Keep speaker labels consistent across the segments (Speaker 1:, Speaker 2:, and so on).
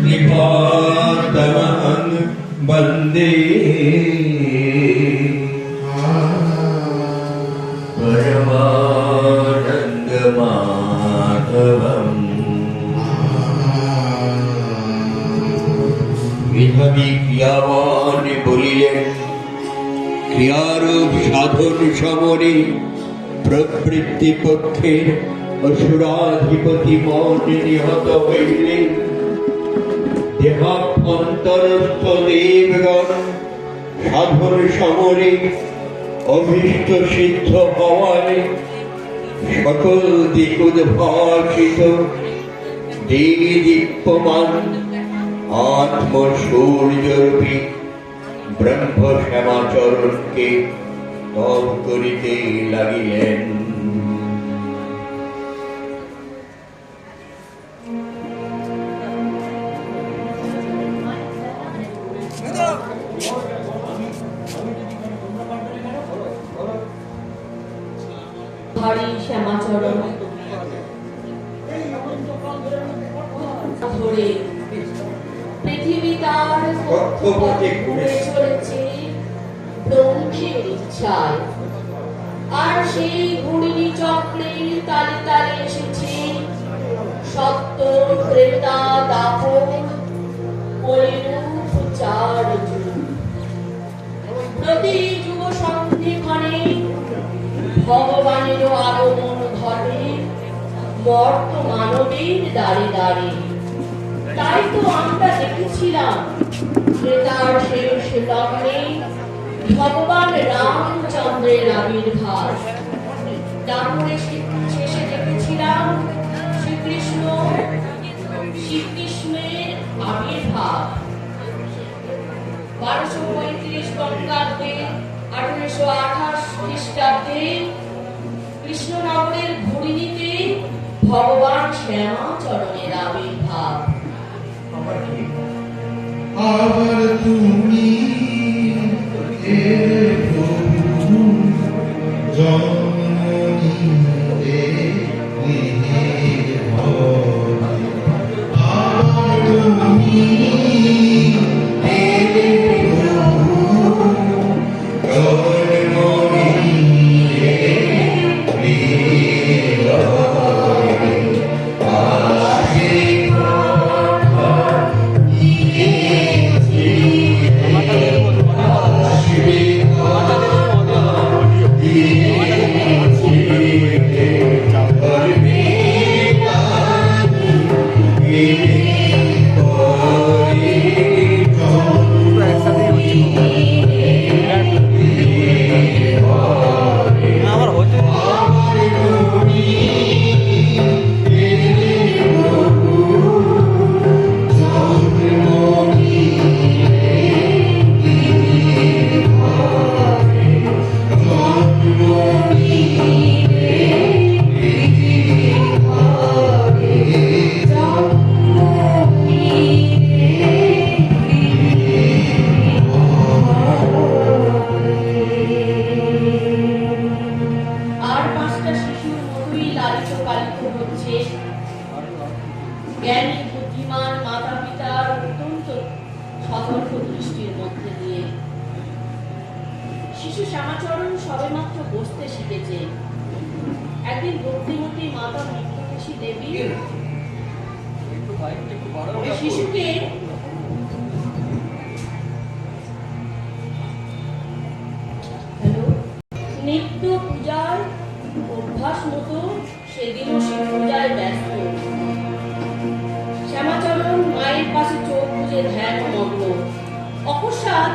Speaker 1: कृपातमहं वन्दे परमानन्दमाधवम्। বিধবী ক্রিয়াবান বলিলেন, ক্রিয়ারূপ সাধন সমরে প্রবৃত্তি পক্ষের অসুরাধিপতি মন নিহত হইলেন। দেহাভ্যন্তরস্থ দেবগণ সাধন সমরে অভীষ্ট সিদ্ধ হওয়ায় সকল দিক উদ্ভাসিত দেবী দীপ্যমান আত্মসূর্যরূপী ব্রহ্ম শ্যামাচরণকে তপ করিতে লাগিলেন।
Speaker 2: হরি শ্যামাচরণ ধরে পৃথিবী তার কক্ষপথে ঘুরে চলেছে ব্রহ্মের ইচ্ছায়, আর সেই ঘূর্ণি চক্রে তালে তালে এসেছে সত্য ত্রেতা দাপর কলিরূপ চার যুগ। প্রতি যুগ সন্ধিক্ষণে ভগবানেরও আগমন ঘটে মর্ত মানবের দ্বারে দ্বারে। তাই তো আমরা দেখেছিলাম ত্রেতার শেষ লগ্নে ভগবান রামচন্দ্রের আবির্ভাব। দাপরের শেষে দেখেছিলাম শ্রীকৃষ্ণের আবির্ভাব। 1235 বঙ্গাব্দে 1828 খ্রিস্টাব্দে কৃষ্ণনগরের ঘুরিনিতে ভগবান শ্যামাচরণের আবির্ভাব।
Speaker 3: আবার তুমি জননী আবার তুমি
Speaker 2: জ্ঞানী বুদ্ধিমান মাতা পিতার অত্যন্ত সতর্ক দৃষ্টির মধ্যে দিয়ে। শিশু শ্যামাচরণ সবেমাত্র বসতে শিখেছে। একদিন বুদ্ধিমতী মাতা মৃত্যুকেশী দেবী শিশুকে নিত্য পূজার অভ্যাস মতো সেদিনও সে পূজায় ব্যস্ত। শ্যামাচরণ মায়ের পাশে চোখ বুজে ধ্যান মগ্ন। অকস্মাৎ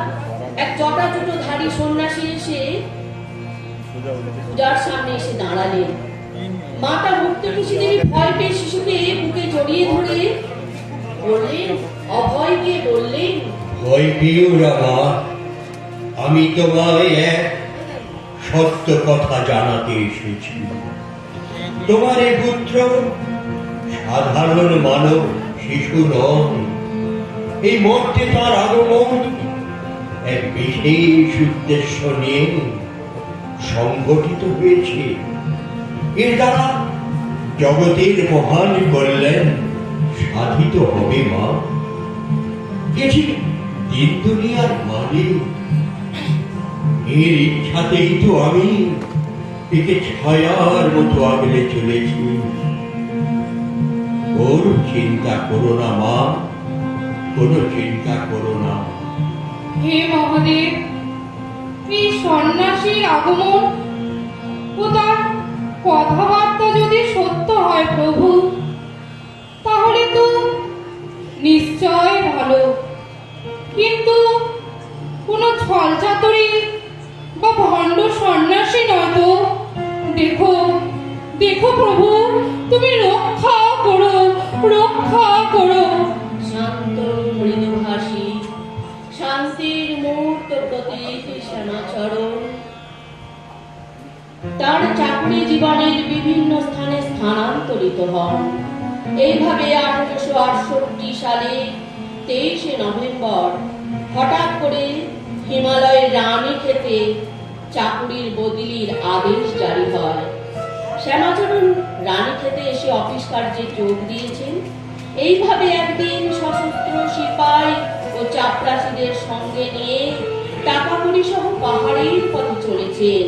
Speaker 2: এক জটাজুটোধারী সন্ন্যাসী এসে পূজার সামনে এসে দাঁড়ালেন। মাতা মুক্তকেশী দেবী ভয় পেয়ে শিশুকে বুকে জড়িয়ে ধরে বললেন, অভয় দিয়ে বললেন,
Speaker 1: ভয় পেও না মা, আমি তোমায় এক সত্য কথা জানাতে এসেছি। তোমার এই পুত্র সাধারণ মানব শিশু নন। এই মর্তে তার আগমন এক বিশেষ উদ্দেশ্য নিয়ে সংগঠিত হয়েছে। এর দ্বারা জগতের মহান কল্যাণ সাধিত হবে মা। গেছি দিন দুনিয়ার মালিক। এর ইচ্ছাতেই তো আমি একে ছায়ার মতো আগলে চলেছি। ওর চিন্তা করো না মা, কোনো চিন্তা করো না।
Speaker 4: হে মহাদেব, এই সন্ন্যাসীর আগমন ও তার কথাবার্তা যদি সত্য হয় প্রভু, তাহলে তো নিশ্চয় ভালো। কিন্তু কোনো ছলচাতুরি বা ভণ্ড সন্ন্যাসী নয় তো। দেখো দেখো প্রভু, তুমি রক্ষা করো, রক্ষা করো।
Speaker 2: শান্ত মৃদুভাষী শান্তির মূর্ত প্রতীক শ্যামাচরণ তার চাকরি জীবনের বিভিন্ন স্থানে স্থানান্তরিত হন। এইভাবে 1868 সালে 23শে নভেম্বর হঠাৎ করে হিমালয়ের রানীক্ষেতে চাকুরির বদলির আদেশ জারি হয়। শ্যামাচরণ রানীক্ষেতে এসে অফিস কার্যে যোগ দিয়েছেন। এইভাবে একদিন সশস্ত্র সিপাই ও চাপরাশিদের সঙ্গে নিয়ে টাকা কড়ি সহ পাহাড়ের পথে চলেছেন।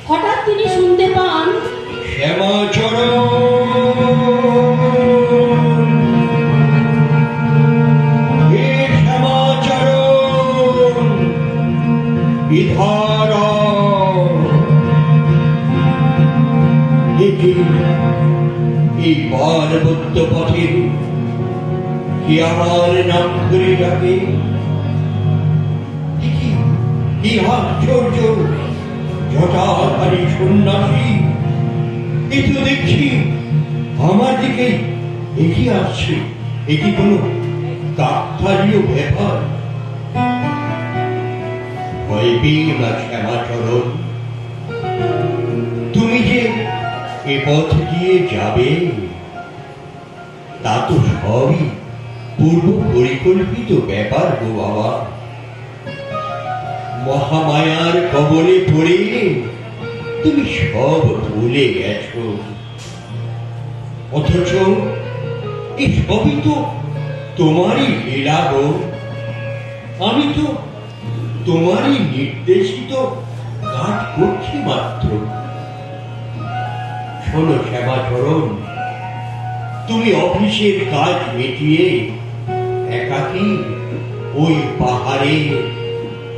Speaker 2: হঠাৎ তিনি শুনতে পান
Speaker 1: শ্যামাচরণ, হে শ্যামাচরণ, ইধার এই পার্বত্য পথে কি আমার নাম ধরে ডাকে? কি আশ্চর্য! জটাধারী সন্ন্যাসী এ তো দেখছি আমার দিকে এগিয়ে আসছে। এটি কোনো কাকতালীয় ব্যাপার? ভয় পেও না শ্যামাচরণ, তুমি যে এ পথ দিয়ে যাবে তা তো সবই পূর্ব পরিকল্পিত ব্যাপার গো বাবা। মহামায়ার কবলে পড়ে তুমি সব ভুলে গেছো, অথচ এই সবই তো তোমারই লীলা গো। আমি তো তোমারই নির্দেশিত কাজ করছি মাত্র। শোনো শ্যামাচরণ, তুমি অফিসের কাজ মিটিয়ে একাকী ওই পাহাড়ের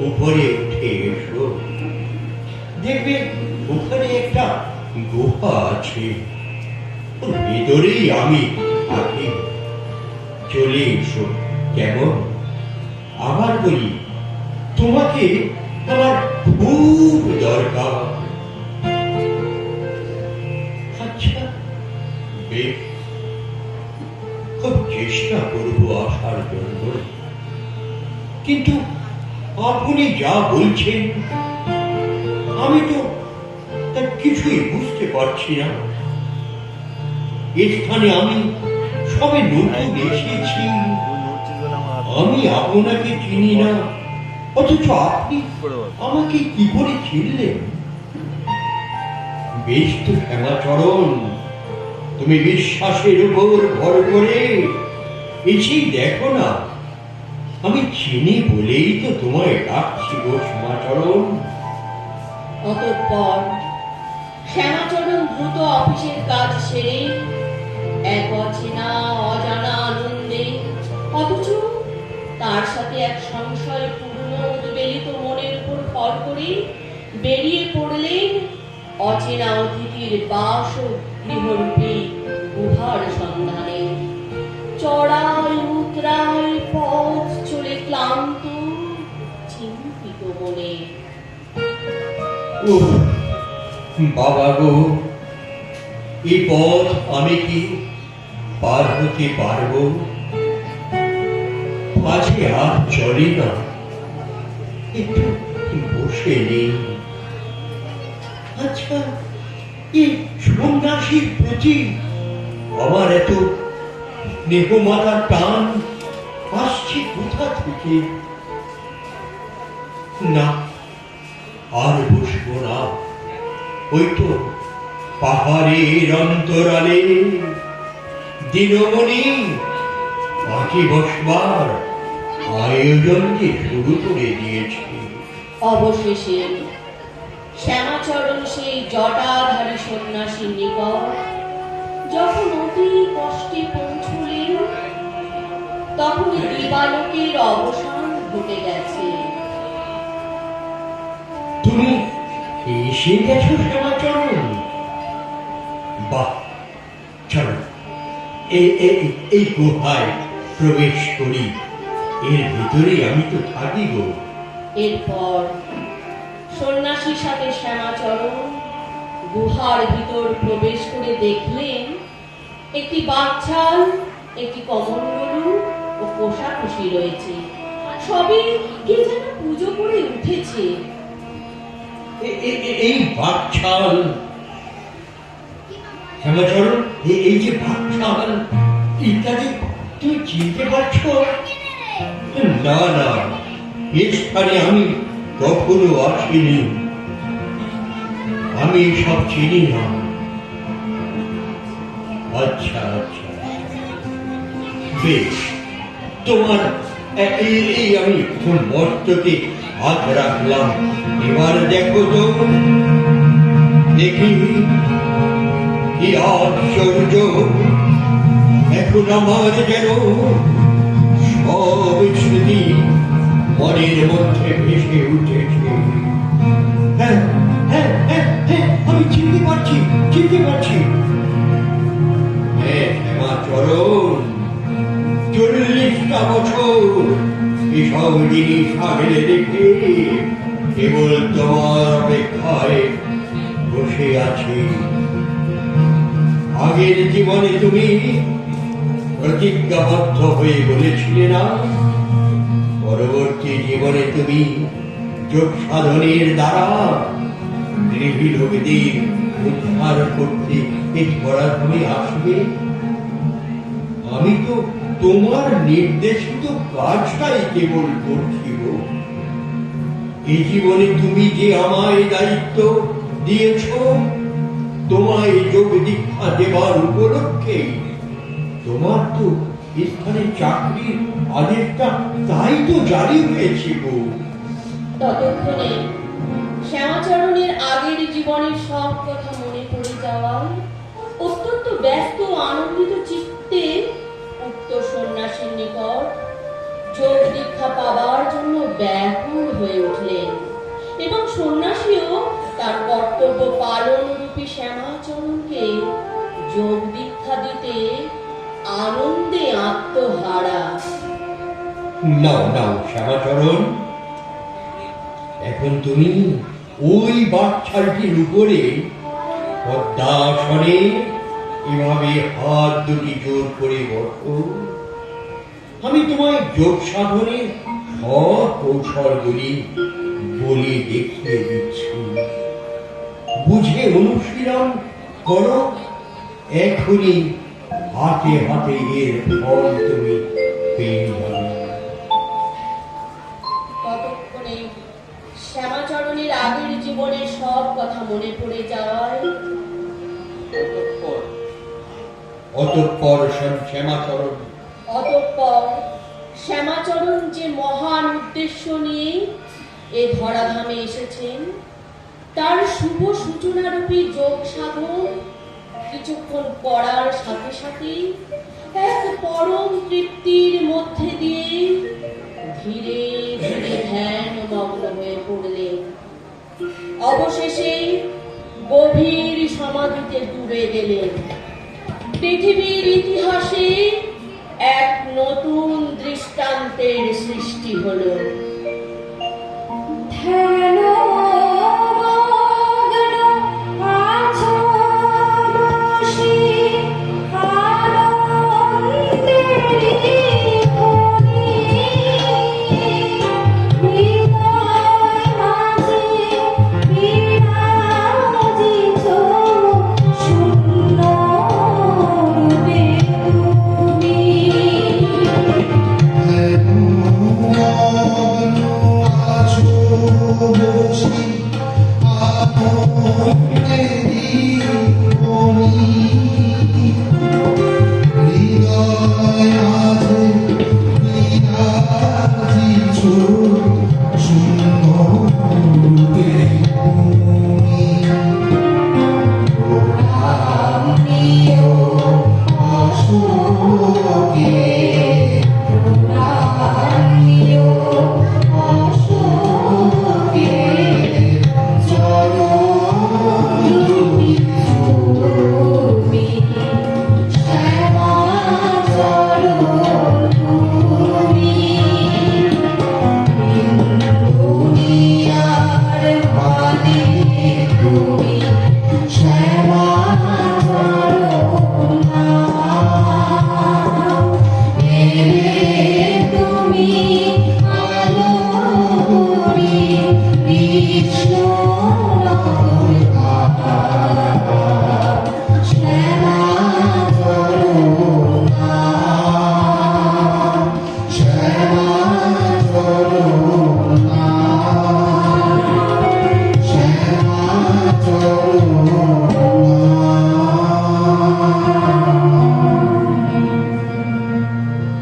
Speaker 1: উপরে উঠে এসো। দেখবে ওখানে একটা গুহা আছে, ওর ভেতরেই আমি থাকি। চলে এসো কেমন? আবার বলি, তোমাকে আমার খুব দরকার। আচ্ছা বেশ, খুব চেষ্টা করবো আসার জন্য। কিন্তু আপনি যা বলছেন আমি তো তার কিছুই বুঝতে পারছি না। এ স্থানে আমি সবে নতুন এসেছি, আমি আপনাকে চিনি না, অথচ আপনি আমাকে কি করে চিনলেন? বেশ তো শ্যামাচরণ, তুমি বিশ্বাসের উপর ভর করে এসেই দেখো না, আমি চিনি বলেই তো তোমায় ডাকছি গো শ্যামাচরণ।
Speaker 2: অতঃপর শ্যামাচরণ দ্রুত অফিসের কাজ সেরে এক অচেনা অজানা আনন্দে, অথচ তার সাথে এক সংশয়পূর্ণ উদ্বেলিত মনের উপর ভর করে বেরিয়ে পড়লেন অচেনা অতিথির বাস গৃহরূপী গুহার সন্ধানে। চড়াই উতরাই পথ চলে ক্লান্ত চিন্তিত মনে।
Speaker 1: উফ, বাবা গো, এই পথ আমি কি পার হতে পারবো? মাঝে আর চলি না, একটু বসে নেই। আচ্ছা, এই সন্ন্যাসীর প্রতি আমার এত স্নেহমাতার টান আসছে কোথা থেকে? না, আর বসবো না। ওই তো পাহাড়ের অন্তরালে দিনমণি, বাকি বসবার আয়োজন যে শুরু করে দিয়েছে।
Speaker 2: অবশেষে শ্যামাচরণ সেই জটাধারী সন্ন্যাসীর নিকট যখন অতি কষ্টে পৌঁছলেন, তখন দিবালোকের অবসান ঘটে গেছে।
Speaker 1: তুমি এসে গেছো শ্যামাচরণ? বাহ, চলো এই গুহায় প্রবেশ করি, এর ভিতরে আমি তো থাকি গো।
Speaker 2: এরপর সন্ন্যাসীর সাথে শ্যামাচরণ গুহার ভিতর প্রবেশ করে দেখলেন একটি বাচ্চাল, একটি কমণ্ডলু ও কোষাকুষি রয়েছে। সবই কে যেন পুজো করে উঠেছে।
Speaker 1: এই বাচ্চাল শ্যামাচরণ, এই যে বাচ্চাল ইত্যাদি তুমি চিনতে পারছো? না না, এ স্থানে আমি কখনো আসিনি, আমি সব চিনি না। আচ্ছা আচ্ছা, বেশ, তোমার এই আমি মস্তকে হাত রাখলাম, এবার দেখো তো, দেখি কি আশ্চর্য, এখন আমার যেন সব স্মৃতি মনের মধ্যে ভেসে উঠেছে। হ্যাঁ হ্যাঁ হ্যাঁ হ্যাঁ, আমি চিনতে পারছি। হ্যাঁ শ্যামাচরণ, 40টা বছর এসব জিনিস আগলে রেখে কেবল তোমার অপেক্ষায় বসে আছি। আগের জীবনে তুমি প্রতিজ্ঞাবদ্ধ হয়ে বলেছিলে না, পরবর্তী জীবনে তুমি যোগ সাধনের দ্বারা গৃহী লোকদের উদ্ধার করতে এই ধরাধামে আসবে। আমি তো তোমার নির্দেশিত কাজটাই কেবল করছি গো। এই জীবনে তুমি যে আমায় দায়িত্ব দিয়েছ, তোমায় যোগ দীক্ষা দেবার উপলক্ষে তোমার তো স্থানে চাকরির আদেশটা তাই তো জারি হয়েছে গো।
Speaker 2: ততক্ষণে শ্যামাচরণের আগের জীবনের সব কথা মনে পড়ে যাওয়ায় অত্যন্ত ব্যস্ত আনন্দিত চিত্তে উক্ত সন্ন্যাসীর নিকট যোগ দীক্ষা পাবার জন্য ব্যাকুল হয়ে উঠলেন, এবং সন্ন্যাসীও তার কর্তব্য পালন রূপী শ্যামাচরণকে যোগ দীক্ষা দিতে আনন্দে আত্মহারা।
Speaker 1: নাও নাও শ্যামাচরণ, এখন তুমি ওই বাচ্চাটির উপরে পদ্মাসনে এভাবে হাত দুটি জোর করে বসো। আমি তোমায় যোগ সাধনের সব কৌশলগুলি বলে দেখিয়ে দিচ্ছি, বুঝে অনুশীলন করো। এখনই হাতে হাতে এর ফল তুমি পেয়ে যাবে।
Speaker 2: ততক্ষণে শ্যামাচরণের আগের জীবনের সব কথা মনে পড়ে যাওয়ায়
Speaker 1: অতঃপর শ্যামাচরণ
Speaker 2: শ্যামাচরণ যে মহান উদ্দেশ্য নিয়ে এ ধরাধামে এসেছেন, তার শুভ সূচনারূপী যোগ সাধন কিছুক্ষণ করার সাথে সাথে এক পরম তৃপ্তির মধ্যে দিয়ে ধীরে ধীরে ধ্যান মগ্ন হয়ে পড়লেন। অবশেষে গভীর সমাধিতে ডুবে গেলেন। পৃথিবীর ইতিহাসে এক নতুন দৃষ্টান্তের সৃষ্টি হলো।
Speaker 3: Hare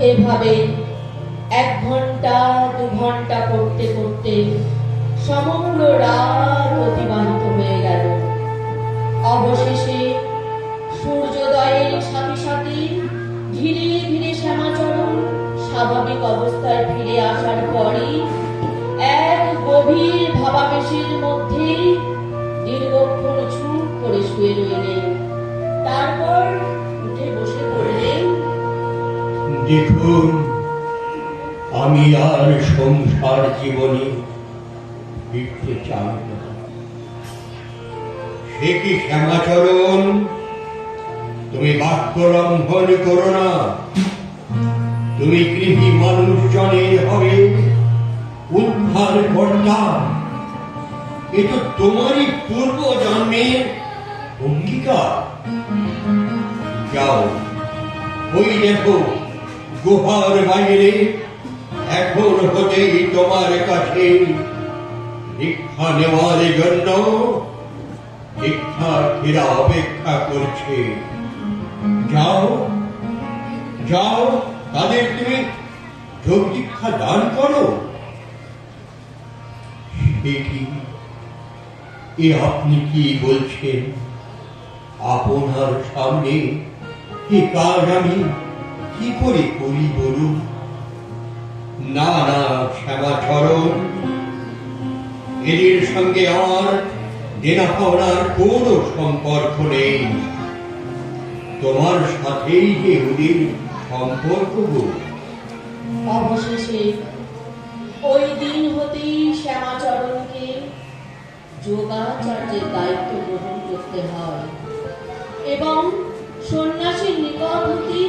Speaker 2: এভাবে 1 ঘন্টা 2 ঘন্টা করতে করতে সমগ্র রাত অতিবাহিত হয়ে গেল। অবশেষে সূর্যোদয়ের সাথে সাথে ধীরে ধীরে শ্যামাচরণ স্বাভাবিক অবস্থায় ফিরে আসার পরই এক গভীর ভাবাবেশের মধ্যে দীর্ঘক্ষণ চুপ করে শুয়ে রইলেন। তারপর উঠে বসে পড়লেন।
Speaker 1: দেখুন, আমি আর সংসার জীবনে ফিরতে চাই না। সে কি শ্যামাচরণ, তুমি বাক্য লঙ্ঘন করো না। তুমি গৃহী মানুষজনের হবে উদ্ধার কর্তা। এ তো তোমারই পূর্ব জন্মের অঙ্গীকার। যাও, ওই দেখো গুহার বাইরে এখন হতেই তোমার কাছে ভিক্ষা নেওয়ার জন্য ভিক্ষার্থীরা অপেক্ষা করছে। যাও যাও, তাদের তুমি যোগ দীক্ষা দান করো। এ আপনি কি বলছেন? আপনার সামনে এ কাজ আমি কি করে করি বলুন? না না শ্যামাচরণ, এদের সঙ্গে আমার দেনা পাওনার কোনো সম্পর্ক নেই। তোমার সাথেই যে ওদের সম্পর্ক গো।
Speaker 2: অবশেষে ওই দিন হতেই শ্যামাচরণকে যোগাচার্যের দায়িত্ব গ্রহণ করতে হয় এবং সন্ন্যাসীর নিকট হতে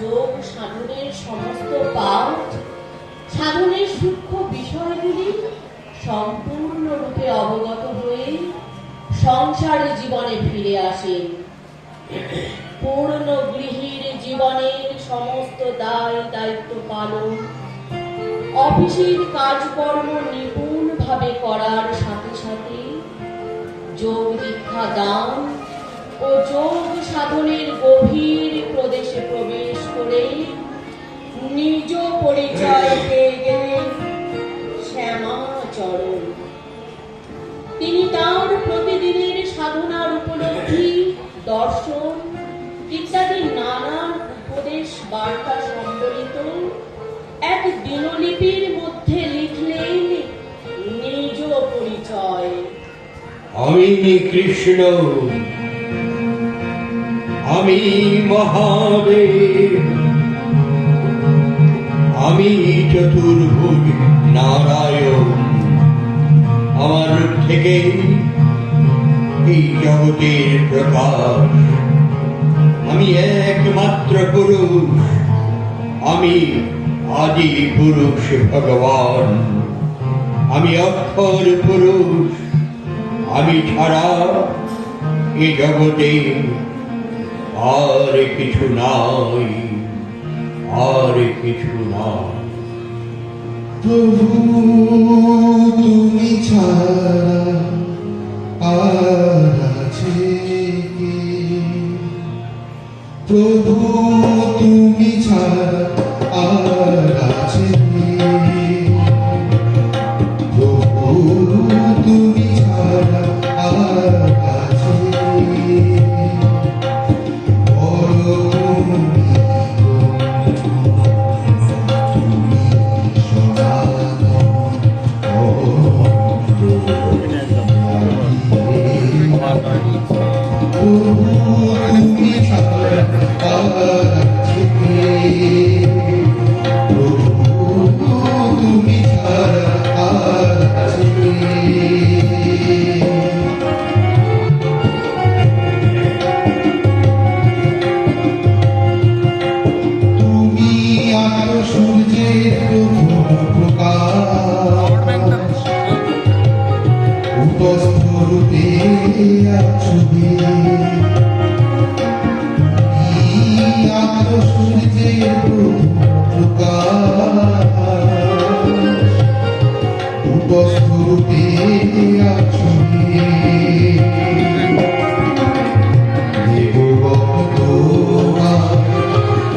Speaker 2: যোগ সাধনের সমস্ত পাঠ, সাধনের সূক্ষ্ম বিষয়গুলি সম্পূর্ণরূপে অবগত হয়ে সংসার জীবনে ফিরে আসেন। পূর্ণ গৃহীর জীবনের সমস্ত দায় দায়িত্ব পালন, অফিসের কাজকর্ম নিপুণভাবে করার সাথে সাথে যোগ দীক্ষা দান ও যোগ সাধনের গভীর প্রদেশে প্রবেশ করে নিজ পরিচয় পেয়ে গেলেন শ্যামাচরণ। তিনি তাঁর প্রতিদিনের সাধনার উপলব্ধি, দর্শন ইত্যাদি নানান উপদেশ বার্তা সম্বলিত এক দিনলিপির মধ্যে লিখলেন নিজ পরিচয়।
Speaker 1: আমি কৃষ্ণ, আমি মহাদেব, আমি চতুর্ভুজ নারায়ণ। আমার রূপ থেকে এই জগতের প্রকাশ। আমি একমাত্র পুরুষ, আমি আদি পুরুষ ভগবান। আমি অক্ষর পুরুষ, আমি ছাড়া এ জগতে আর কিছু নাই, আর কিছু নাই।
Speaker 3: প্রভু তুমি ছাড়া আর আছে কে? প্রভু তুমি ছাড়া আর আছে কে? প্রভু তুমি ছাড়া আর আছে কে?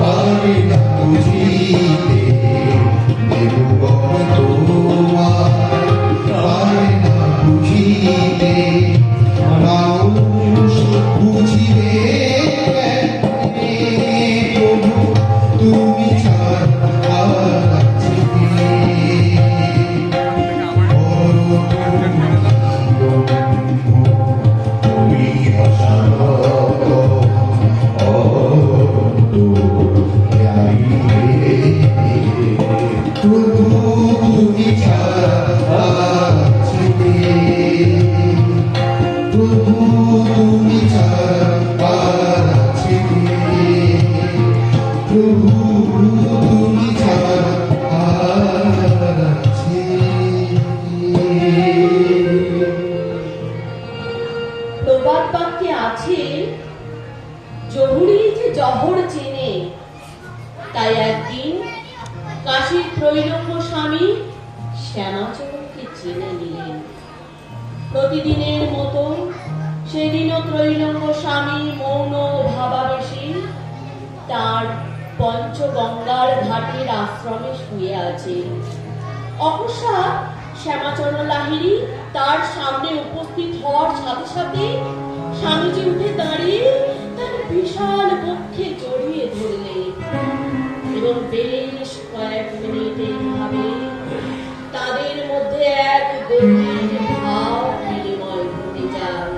Speaker 3: Hare বুঝিতে দেব তোমার পারে না বুঝিতে মানুষ বুঝিবে প্রভু তুমি ছাড়া আর আছে কে? তুমি অসারত প্রভু তুমি ছাড়া আর আছে কে? প্রভু তুমি ছাড়া আর আছে কে? প্রভু তুমি ছাড়া আর আছে কে?
Speaker 2: প্রবাদ বাক্যে আছে জহুরি যে জহর চেনে। তাই একদিন কাশীর ত্রৈলোক্য স্বামী শ্যামাচরণকে চিনে নিলেন। প্রতিদিনের মতো সেদিনও ত্রৈলোক্য স্বামী মৌন ভাবাবেশী তার পঞ্চগঙ্গার ঘাটের আশ্রমে শুয়ে আছে। অকস্মা শ্যামাচরণ লাহিড়ী তার সামনে উপস্থিত হওয়ার সাথে সাথে স্বামীজি উঠে দাঁড়িয়ে তার বিশাল বক্ষে জড়িয়ে ধরলেন এবং বেশ কয়েক মিনিট এইভাবে তাদের মধ্যে এক গভীর ভাব বিনিময় ঘটে যায়।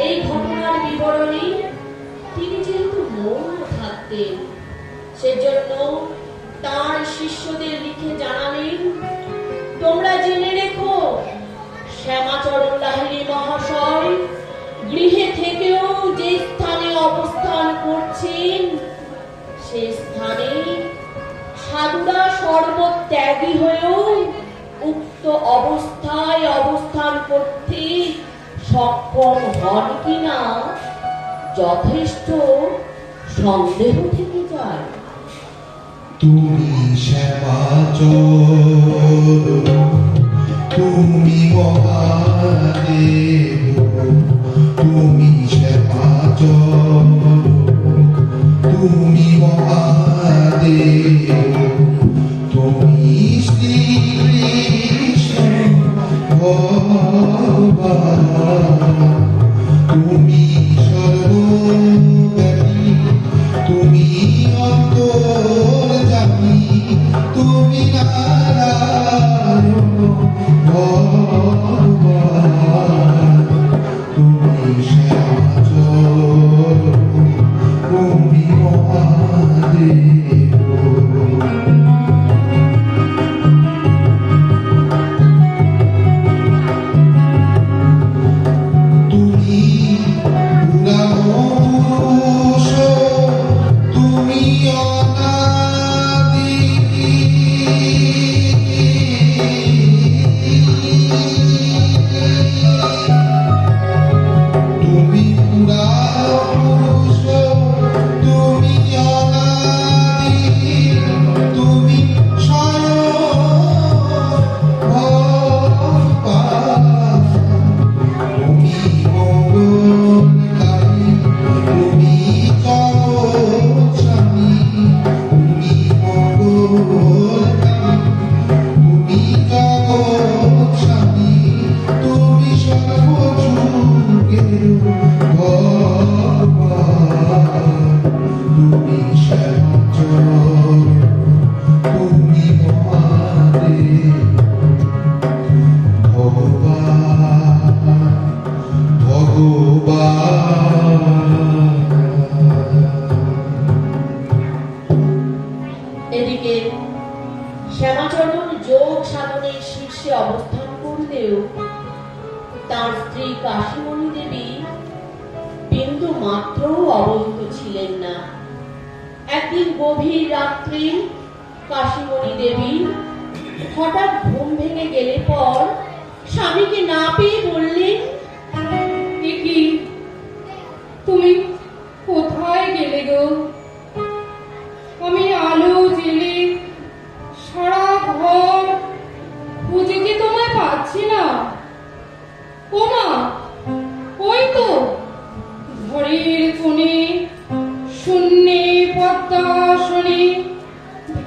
Speaker 2: এই ঘটনার বিবরণী তিনি যেহেতু মৌন থাকতেন সেজন্য তার শিষ্যদের লিখে জানালেন, তোমরা জেনে রেখো শ্যামাচরণ লাহিড়ী মহাশয় গৃহে থেকেও যে স্থানে অবস্থান করছেন সে স্থানে সাধুরা সর্বত্যাগী হয়েও উক্ত অবস্থায় অবস্থান করতে সক্ষম হন কিনা যথেষ্ট সন্দেহ থেকে যায়।
Speaker 3: তুমি শ্যামাচল তুমি মহাদেব তুমি শ্যামাচল তুমি মহাদেব তুমি শ্রীকৃষ্ণ ভগবান তুমি সর্বব্যাপী তুমি অন্তর্যামী তুমি নারায়ণ ভগবান তুমি শ্যামাচল তুমি মহাদেব তুমি পুরাণপুরুষ তুমি অনাদি তুমি পুরাণপুরুষ তুমি অনাদি তুমি স্বয়ং ভগবান তুমি মঙ্গলকারী তুমি জগৎস্বামী তুমি মঙ্গলকারী তুমি জগৎস্বামী তুমি সর্বযুগের ভগবান তুমি শ্যামাচল তুমি মহাদেব ভগবান
Speaker 2: এদিকে শ্যামাচরণ যোগ সাধনের শীর্ষে অবস্থান করলেও তার স্ত্রী কাশীমণি দেবী বিন্দু মাত্র অবহিত ছিলেন না। একদিন গভীর রাত্রে কাশীমণি দেবী হঠাৎ ঘুম ভেঙে গেলে পর স্বামীকে না পেয়ে বললেন,
Speaker 4: এ কি তুমি কোথায় গেলে গো? আমি আলো জেলে সারা ঘর খুঁজে যে তোমায় পাচ্ছি না। ও মা, ওই তো ঘরের কোণে শূন্যে পদ্মাসনে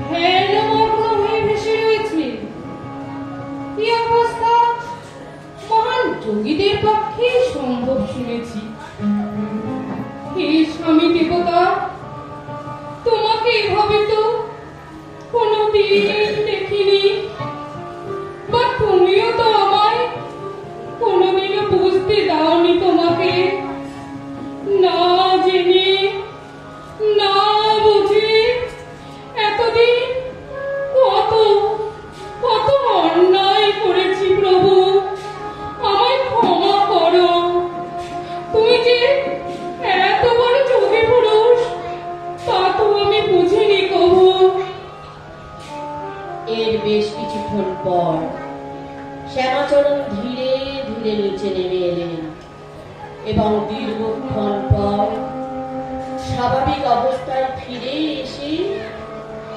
Speaker 4: ধ্যানমগ্ন হয়ে ভেসে রয়েছে। কি অবস্থা মহান যোগীদের পক্ষে সম্ভব শুনেছি। হে স্বামী দেবতা, তোমাকে এভাবে তো কোনোদিন দেখিনি, বা তুমিও তো আমায় কোনোদিনও বুঝতে দাওনি। তোমাকে না জেনে না বুঝে এতদিন কত কত অন্যায় করেছি। প্রভু, আমায় ক্ষমা করো। তুমি যে এত বড় যোগী পুরুষ তা তো আমি বুঝিনি কবু।
Speaker 2: এর বেশ কিছুক্ষণ পর শ্যামাচরণ ধীরে ধীরে নিচে নেমে এলেন এবং দীর্ঘক্ষণ পর স্বাভাবিক অবস্থায় ফিরে এসে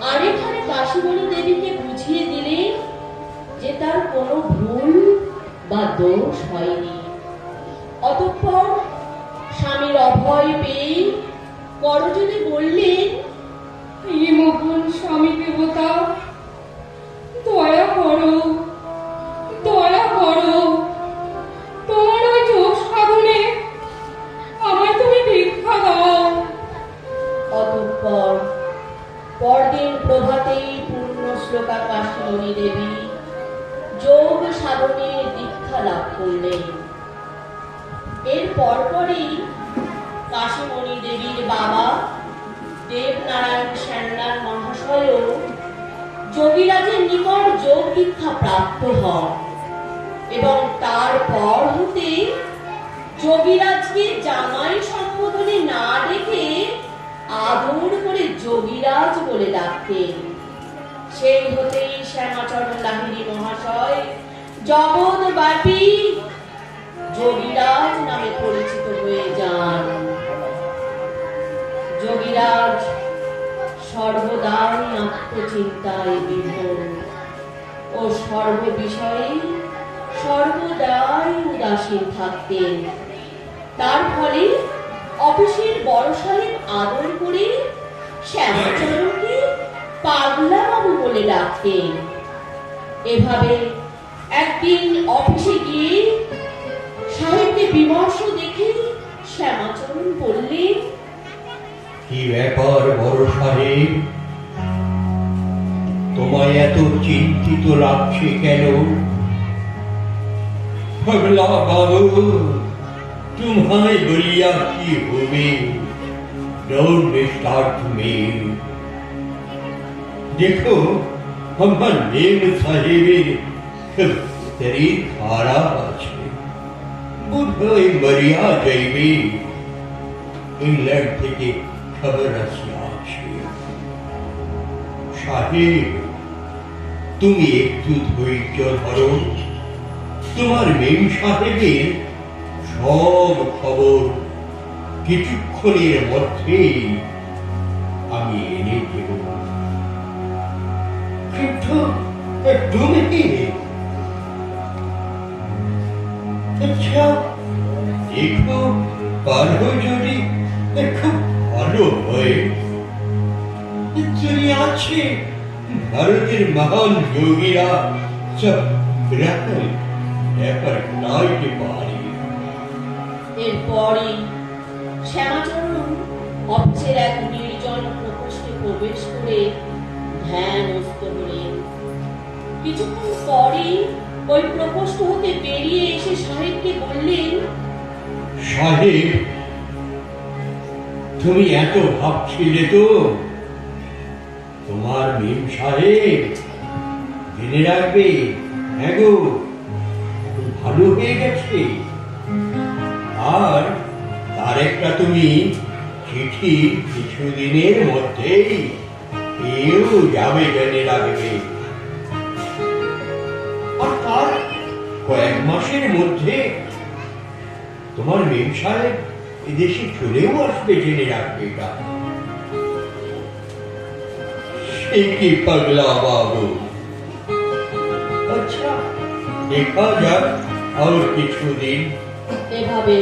Speaker 2: আরেকখানে কাশীমণি দেবীকে বুঝিয়ে দিলেন যে তার কোনো ভুল বা দোষ হয়নি। অতঃপর স্বামীর অভয় পেয়ে করজোড়ে বললেন,
Speaker 4: হে মহান স্বামী দেবতা, দয়া করো, দয়া করো। তোমার ওই যোগ সাধনে আমায় তুমি দীক্ষা দাও।
Speaker 2: অতঃপর পরদিন প্রভাতেই পূর্ণ শ্লোকা কাশীমণি দেবী যোগ সাধনে দীক্ষা লাভ করলেন। এর পরপরই কাশীমণি দেবীর বাবা দেবনারায়ণ সেনলাল মহাশয়ও যোগীরাজের নিকট যোগ দীক্ষা প্রাপ্ত হন এবং তারপর হতে যোগীরাজকে জামাই সম্বোধনে না ডেকে আদর করে যোগীরাজ বলে ডাকতেন। সেই হতেই শ্যামাচরণ লাহিড়ী মহাশয় জগৎব্যাপী যোগীরাজ নামে পরিচিত হয়ে যান। যোগীরাজ সর্বদাই আত্মচিন্তায় বিভোর ও সর্ববিষয়ে সর্বদাই উদাসীন থাকতেন। তার ফলে অফিসের বড় সাহেব আদর করে শ্যামাচরণকে পাগলা বাবু বলে ডাকতেন। এভাবে একদিন অফিসে গিয়ে সাহেবকে বিমর্ষ দেখে শ্যামাচরণ বললেন,
Speaker 1: কি ব্যাপার বড় সাহেব, তোমায় এত চিন্তিত লাগছে কেন? পাগলা বাবু, তোমায় বলিয়া কি হবে? Don't disturb me. দেখো, আমার মেম সাহেবের শরীর খারাপ আছে, বোধহয় মরিয়া যাইবে। ইংল্যান্ড থেকে খবর আসিয়াছে। সাহেব, তুমি একটু ধৈর্য ধরো। তোমার মেম সাহেবের সব খবর কিছুক্ষণের মধ্যেই আমি এনে দেব। কিন্তু তুমি আচ্ছা দেখো, পারো যদি খুব ভালো হয়। তুমি আছে ভারতের মহান যোগীরা সব ব্যাপার নাইতে পারে।
Speaker 2: এরপরই শ্যামাচরণ অফিসের এক নির্জন প্রকোষ্ঠে প্রবেশ করে ধ্যানস্থ হলেন। কিছুক্ষণ পরেই ওই প্রকোষ্ঠ হতে বেরিয়ে এসে সাহেবকে বললেন,
Speaker 1: সাহেব, তুমি এত ভাবছিলে তো? তোমার মেম সাহেব জেনে রাখবে, হ্যাঁ গো, এখন ভালো হয়ে গেছে। আর তার একটা তুমি চিঠি কিছুদিনের মধ্যেই পেয়েও যাবে, জেনে রাখবে। আর তার কয়েক মাসের মধ্যে তোমার মেম সাহেব এদেশে চলেও আসবে, জেনে রাখবে। এটা সে কি পাগলা বাবু। আচ্ছা, দেখা যাক আর কিছুদিন।
Speaker 2: এভাবে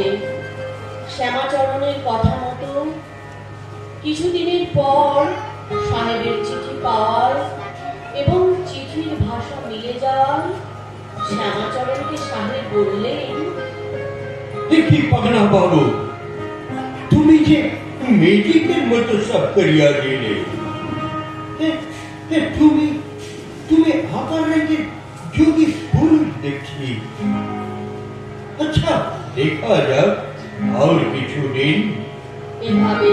Speaker 2: শ্যামাচরণের কথা মতো কিছুদিনের পর সাহেবের চিঠি পাওয়ার এবং চিঠির ভাষা মিলে যাওয়ার শ্যামাচরণকে সাহেব বললেন,
Speaker 1: দেখি পাগনা বাবু, তুমি যে মেজিকের মতো সব করিয়া দিলে। তুমি তুমি আবার যে যোগী পুরুষ দেখছি। আচ্ছা, দেখা যাক আর কিছুদিন।
Speaker 2: এভাবে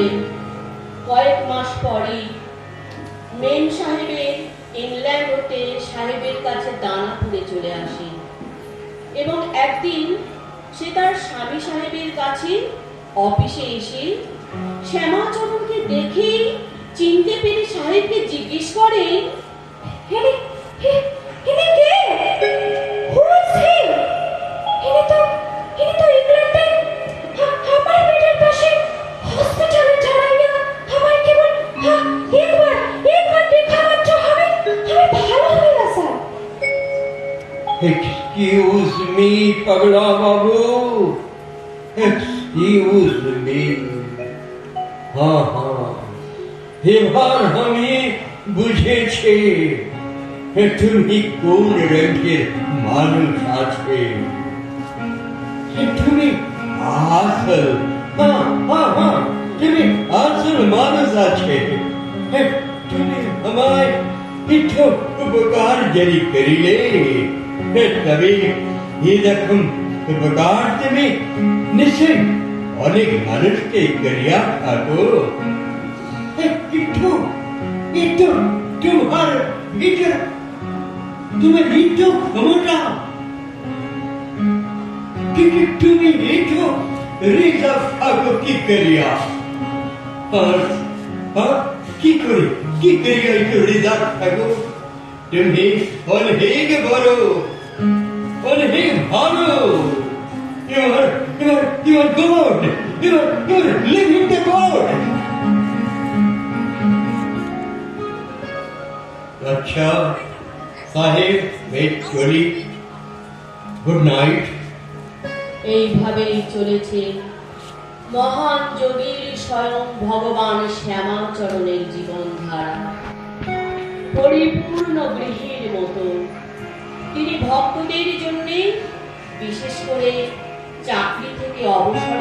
Speaker 2: কয়েক মাস পরে মেম সাহেবের ইংল্যান্ড হতে সাহেবের কাছে দানাপুরে চলে আসে এবং একদিন সে তার স্বামী সাহেবের কাছে অফিসে এসে শ্যামাচরণকে দেখে চিনতে পেরে সাহেবকে জিজ্ঞেস করে,
Speaker 4: ইনি কে? Who is he? ইনি তো ইংল্যান্ডে আমার বেডের পাশে হসপিটালে দাঁড়াইয়া আমায় কেবল একবার দেখা মাত্র আমি ভালো হয়ে গেছি।
Speaker 1: Excuse me, পাগলা বাবু, excuse me। हाँ हाँ, এবার আমি বুঝেছি তুমি কোন রঙের মানুষ আছে। তুমি আসল, হ্যাঁ হ্যাঁ হ্যাঁ, তুমি আসল মানুষ আছে। তুমি আমায় একটু উপকার যদি করিলে, তবে এরকম উপকার তুমি নিশ্চয় অনেক মানুষকে করিয়া থাকো। একটু একটু তোমার ভিতর তুমি একটু ক্ষমতা, কিন্তু তুমি একটু রিজার্ভ থাকো কি করিয়া। আর কি করিয়া একটু রিজার্ভ থাকো? তুমি অনেক বড়, অনেক ভালো। You are God. You are living the God. अच्छा साहेब, मैं चली। Good night.
Speaker 2: এইভাবেই চলেছে মহান যোগীর স্বয়ং ভগবান শ্যামাচরণের জীবনধারা। পরিপূর্ণ গৃহের মতো তিনি ভক্তদের জন্য বিশেষ করে চাকরি থেকে অবসর